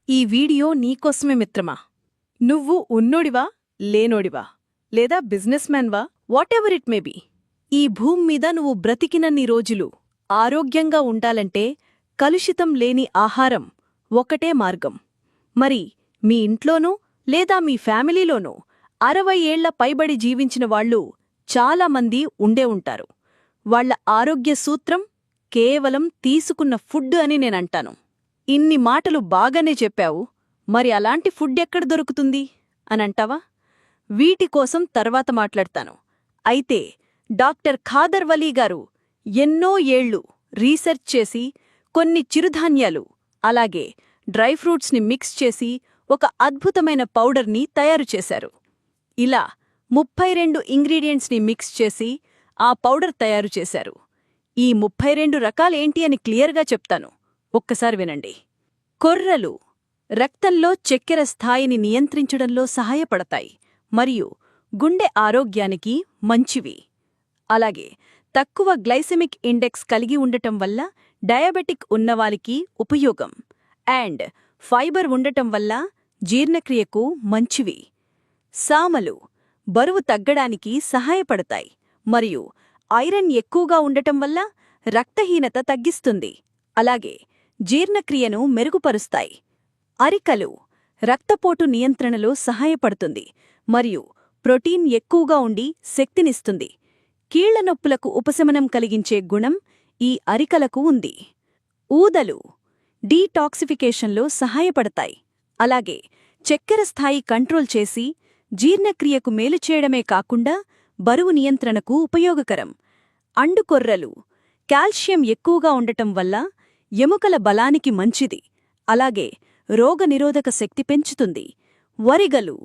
ఈ వీడియో నీకోసమే మిత్రమా. నువ్వు ఉన్నోడివా, లేనోడివా, లేదా బిజినెస్ మ్యాన్వా, వాటెవర్ ఇట్ మే బీ, ఈ భూమి మీద నువ్వు బ్రతికినన్ని రోజులు ఆరోగ్యంగా ఉండాలంటే కలుషితం లేని ఆహారం ఒకటే మార్గం. మరి మీ ఇంట్లోనూ లేదా మీ ఫ్యామిలీలోనూ 60 ఏళ్ల పైబడి జీవించిన వాళ్ళు చాలామంది ఉండే ఉంటారు. వాళ్ల ఆరోగ్య సూత్రం కేవలం తీసుకున్న ఫుడ్ అని నేనంటాను. ఇన్ని మాటలు బాగానే చెప్పావు, మరి అలాంటి ఫుడ్ ఎక్కడ దొరుకుతుంది అనంటావా? వీటి కోసం తర్వాత మాట్లాడతాను. అయితే డాక్టర్ ఖాదర్ వలీ గారు ఎన్నో ఏళ్లు రీసెర్చ్ చేసి కొన్ని చిరుధాన్యాలు అలాగే డ్రై ఫ్రూట్స్ని మిక్స్ చేసి ఒక అద్భుతమైన పౌడర్ని తయారు చేశారు. ఇలా 32 ఇంగ్రీడియంట్స్ని మిక్స్ చేసి ఆ పౌడర్ తయారు చేశారు. ఈ 32 రకాలేంటి అని క్లియర్గా చెప్తాను, ఒక్కసారి వినండి. కొర్రలు రక్తంలో చక్కెర స్థాయిని నియంత్రించడంలో సహాయపడతాయి మరియు గుండె ఆరోగ్యానికి మంచివి. అలాగే తక్కువ గ్లైసెమిక్ ఇండెక్స్ కలిగి ఉండటం వల్ల డయాబెటిక్ ఉన్నవారికి ఉపయోగం. అండ్ ఫైబర్ ఉండటం వల్ల జీర్ణక్రియకు మంచివి. సామలు బరువు తగ్గడానికి సహాయపడతాయి మరియు ఐరన్ ఎక్కువగా ఉండటం వల్ల రక్తహీనత తగ్గిస్తుంది. అలాగే జీర్ణక్రియను మెరుగుపరుస్తాయి. అరికలు రక్తపోటు నియంత్రణలో సహాయపడుతుంది మరియు ప్రోటీన్ ఎక్కువగా ఉండి శక్తినిస్తుంది. కీళ్ల నొప్పులకు ఉపశమనం కలిగించే గుణం ఈ అరికలకు ఉంది. ఊదలు డీటాక్సిఫికేషన్లో సహాయపడతాయి. అలాగే చక్కెర స్థాయి కంట్రోల్ చేసి జీర్ణక్రియకు మేలు చేయడమే కాకుండా బరువు నియంత్రణకు ఉపయోగకరం. అండుకొర్రలు కాల్షియం ఎక్కువగా ఉండటం వల్ల ఎముకల బలానికి మంచిది. అలాగే రోగనిరోధక శక్తి పెంచుతుంది. వరిగలు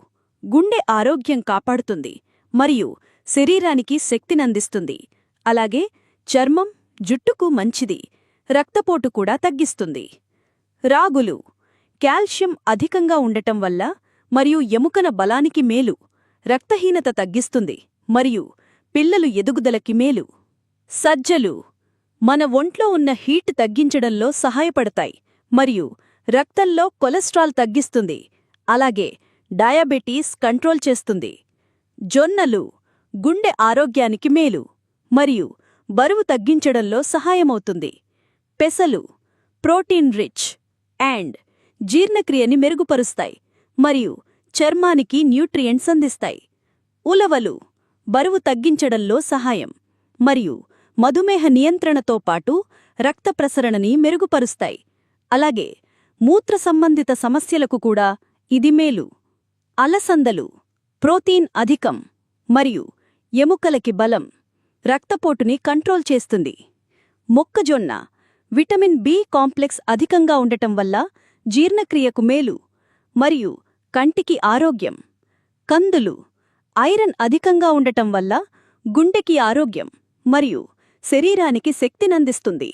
గుండె ఆరోగ్యం కాపాడుతుంది మరియు శరీరానికి శక్తినందిస్తుంది. అలాగే చర్మం, జుట్టుకు మంచిది. రక్తపోటు కూడా తగ్గిస్తుంది. రాగులు కాల్షియం అధికంగా ఉండటం వల్ల మరియు ఎముకల బలానికి మేలు. రక్తహీనత తగ్గిస్తుంది మరియు పిల్లలు ఎదుగుదలకి మేలు. సజ్జలు మన ఒంట్లో ఉన్న హీట్ తగ్గించడంలో సహాయపడతాయి మరియు రక్తంలో కొలెస్ట్రాల్ తగ్గిస్తుంది. అలాగే డయాబెటీస్ కంట్రోల్ చేస్తుంది. జొన్నలు గుండె ఆరోగ్యానికి మేలు మరియు బరువు తగ్గించడంలో సహాయమవుతుంది. పెసలు ప్రోటీన్ రిచ్ అండ్ జీర్ణక్రియని మెరుగుపరుస్తాయి మరియు చర్మానికి న్యూట్రియంట్స్ అందిస్తాయి. ఉలవలు బరువు తగ్గించడంలో సహాయం మరియు మధుమేహ నియంత్రణతో పాటు రక్త ప్రసరణని మెరుగుపరుస్తాయి. అలాగే మూత్ర సంబంధిత సమస్యలకు కూడా ఇది మేలు. అలసందలు ప్రోటీన్ అధికం మరియు ఎముకలకి బలం, రక్తపోటుని కంట్రోల్ చేస్తుంది. మొక్కజొన్న విటమిన్ బి కాంప్లెక్స్ అధికంగా ఉండటం వల్ల జీర్ణక్రియకు మేలు మరియు కంటికి ఆరోగ్యం. కందులు ఐరన్ అధికంగా ఉండటం వల్ల గుండెకి ఆరోగ్యం మరియు శరీరానికి శక్తినందిస్తుంది.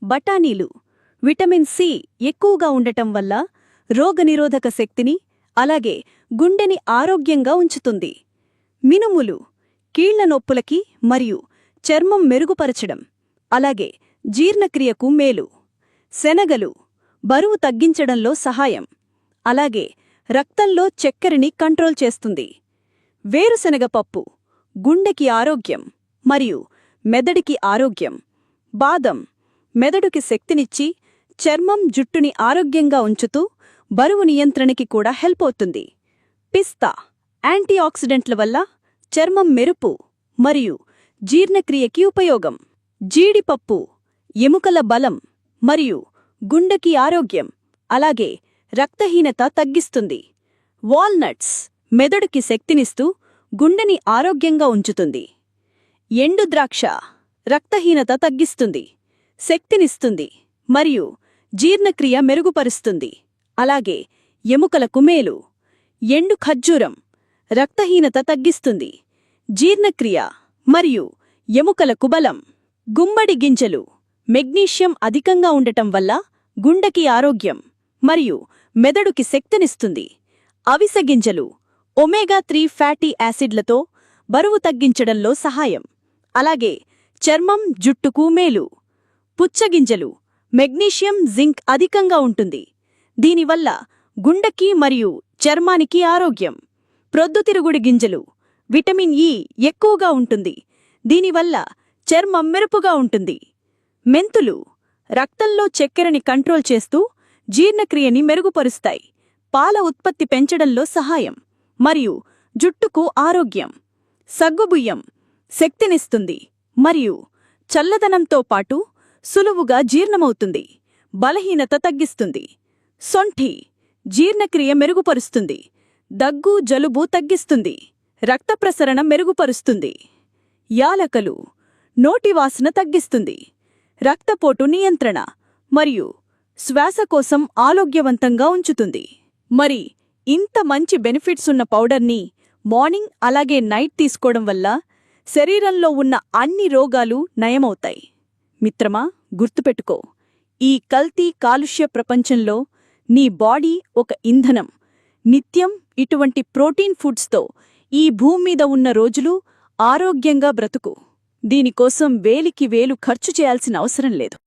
బఠానీలు విటమిన్ సి ఎక్కువగా ఉండటం వల్ల రోగనిరోధక శక్తిని అలాగే గుండెని ఆరోగ్యంగా ఉంచుతుంది. మినుములు కీళ్ల నొప్పులకి మరియు చర్మం మెరుగుపరచడం అలాగే జీర్ణక్రియకు మేలు. శనగలు బరువు తగ్గించడంలో సహాయం అలాగే రక్తంలో చక్కెరని కంట్రోల్ చేస్తుంది. వేరుశనగ పప్పు గుండెకి ఆరోగ్యం మరియు మెదడికి ఆరోగ్యం. బాదం మెదడుకి శక్తినిచ్చి చర్మం, జుట్టుని ఆరోగ్యంగా ఉంచుతూ బరువు నియంత్రణకి కూడా హెల్ప్ అవుతుంది. పిస్తా యాంటీఆక్సిడెంట్ల వల్ల చర్మం మెరుపు మరియు జీర్ణక్రియకి ఉపయోగం. జీడిపప్పు ఎముకల బలం మరియు గుండెకి ఆరోగ్యం అలాగే రక్తహీనత తగ్గిస్తుంది. వాల్నట్స్ మెదడుకి శక్తినిస్తూ గుండెని ఆరోగ్యంగా ఉంచుతుంది. ఎండుద్రాక్ష రక్తహీనత తగ్గిస్తుంది, శక్తినిస్తుంది మరియు జీర్ణక్రియ మెరుగుపరుస్తుంది. అలాగే ఎముకలకు మేలు. ఎండు ఖర్జూరం రక్తహీనత తగ్గిస్తుంది, జీర్ణక్రియ మరియు ఎముకలకు బలం. గుమ్మడి గింజలు మెగ్నీషియం అధికంగా ఉండటం వల్ల గుండెకి ఆరోగ్యం మరియు మెదడుకి శక్తినిస్తుంది. అవిసె గింజలు ఒమేగా-3 ఫ్యాటీ యాసిడ్లతో బరువు తగ్గించడంలో సహాయం అలాగే చర్మం, జుట్టుకు మేలు. పుచ్చగింజలు మెగ్నీషియం, జింక్ అధికంగా ఉంటుంది. దీనివల్ల గుండెకి మరియు చర్మానికి ఆరోగ్యం. ప్రొద్దుతిరుగుడు గింజలు విటమిన్ ఇ ఎక్కువగా ఉంటుంది. దీనివల్ల చర్మం మెరుపుగా ఉంటుంది. మెంతులు రక్తంలో చక్కెరని కంట్రోల్ చేస్తూ జీర్ణక్రియని మెరుగుపరుస్తాయి. పాల ఉత్పత్తి పెంచడంలో సహాయం మరియు జుట్టుకు ఆరోగ్యం. సగ్గుబియ్యం శక్తినిస్తుంది మరియు చల్లదనంతో పాటు సులువుగా జీర్ణమవుతుంది. బలహీనత తగ్గిస్తుంది. సొంఠి జీర్ణక్రియ మెరుగుపరుస్తుంది. దగ్గు జలుబు తగ్గిస్తుంది. రక్త ప్రసరణ మెరుగుపరుస్తుంది. యాలకులు నోటివాసన తగ్గిస్తుంది. రక్తపోటు నియంత్రణ మరియు శ్వాసకోశం ఆరోగ్యవంతంగా ఉంచుతుంది. మరి ఇంత మంచి బెనిఫిట్స్ ఉన్న పౌడర్ని మార్నింగ్ అలాగే నైట్ తీసుకోవడం వల్ల శరీరంలో ఉన్న అన్ని రోగాలు నయమవుతాయి. మిత్రమా, గుర్తుపెట్టుకో, ఈ కల్తీ కాలుష్య ప్రపంచంలో నీ బాడీ ఒక ఇంధనం. నిత్యం ఇటువంటి ప్రోటీన్ ఫుడ్స్తో ఈ భూమ్మీద ఉన్న రోజులు ఆరోగ్యంగా బ్రతుకు. దీనికోసం వేలికి వేలు ఖర్చు చేయాల్సిన అవసరం లేదు.